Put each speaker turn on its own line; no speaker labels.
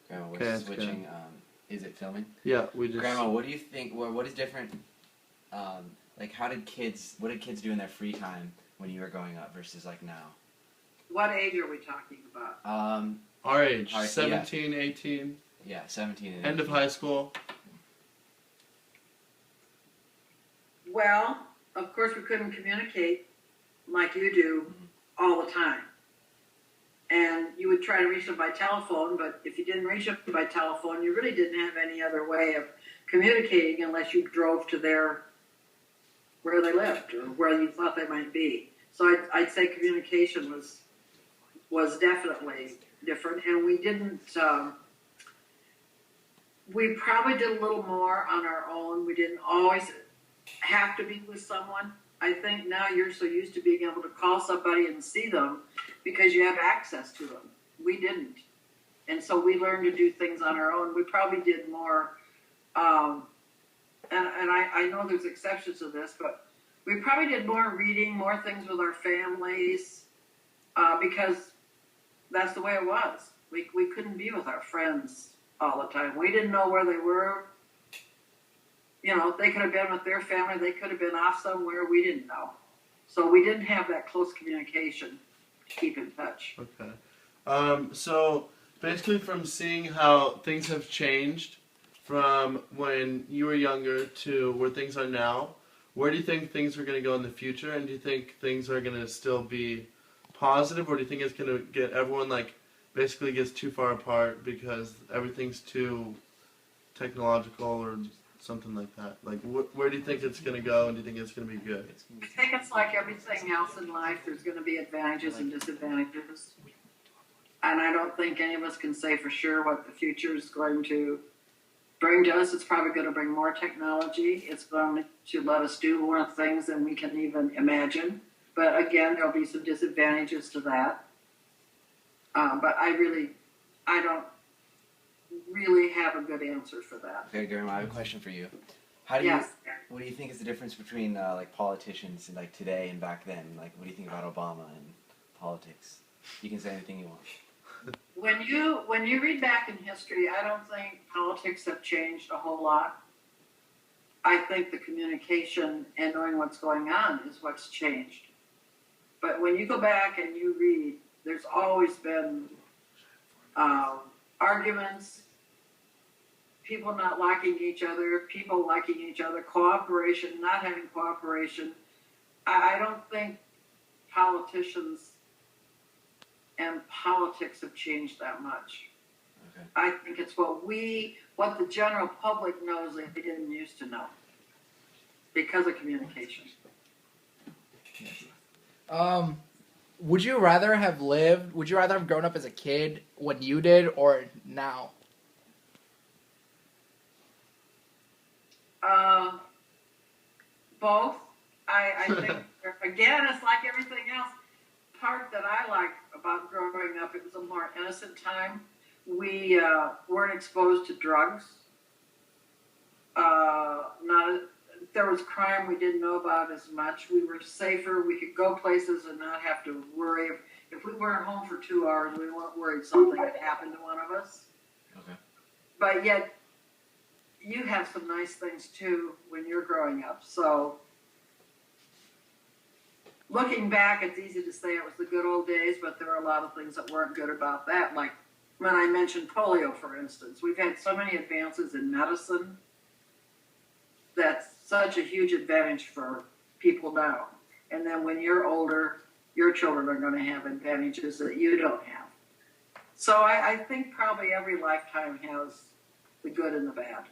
Grandma,
Okay,
we're
that's
switching. Is it filming?
Yeah, we just.
Grandma, what do you think? What is different? Like, what did kids do in their free time when you were growing up versus like now?
What age are we talking about?
Our age,
Our-
17, 18,
Yeah, 17 and
end of
18.
high school.
Well, of course we couldn't communicate like you do all the time. And you would try to reach them by telephone, but if you didn't reach them by telephone, you really didn't have any other way of communicating unless you drove to where they lived or where you thought they might be. So I'd say communication was definitely different, and we didn't. We probably did a little more on our own. We didn't always have to be with someone. I think now you're so used to being able to call somebody and see them because you have access to them. We didn't. And so we learned to do things on our own. We probably did more, and I know there's exceptions to this, but we probably did more reading, more things with our families, because that's the way it was. We couldn't be with our friends all the time. We didn't know where they were. You know, they could have been with their family. They could have been off somewhere. We didn't know. So we didn't have that close communication to keep in touch.
Okay. So basically from seeing how things have changed from when you were younger to where things are now, where do you think things are going to go in the future? And do you think things are going to still be positive, or do you think it's going to get everyone basically gets too far apart because everything's too technological or something like that? Like, where do you think it's going to go, and do you think it's going to be good?
I think it's like everything else in life. There's going to be advantages and disadvantages. And I don't think any of us can say for sure what the future is going to bring to us. It's probably going to bring more technology. It's going to let us do more things than we can even imagine. But again, there'll be some disadvantages to that. But I don't really have a good answer for that.
Okay, Grandma, I have a question for you.
Yes.
What do you think is the difference between like politicians like today and back then? Like, what do you think about Obama and politics? You can say anything you want.
When you read back in history, I don't think politics have changed a whole lot. I think the communication and knowing what's going on is what's changed. But when you go back and you read, there's always been arguments, people not liking each other, people liking each other, cooperation, not having cooperation. I don't think politicians and politics have changed that much.
Okay.
I think it's what the general public knows that they didn't used to know because of communication.
Would you rather have grown up as a kid when you did or now?
Both. I think, again, it's like everything else. Part that I like about growing up, it was a more innocent time. We weren't exposed to drugs. There was crime we didn't know about as much. We were safer. We could go places and not have to worry. If we weren't home for 2 hours, we weren't worried something had happened to one of us.
Okay.
But yet, you have some nice things too when you're growing up. So, looking back, it's easy to say it was the good old days, but there are a lot of things that weren't good about that. Like when I mentioned polio, for instance, we've had so many advances in medicine. That's such a huge advantage for people now. And then when you're older, your children are going to have advantages that you don't have. So I think probably every lifetime has the good and the bad.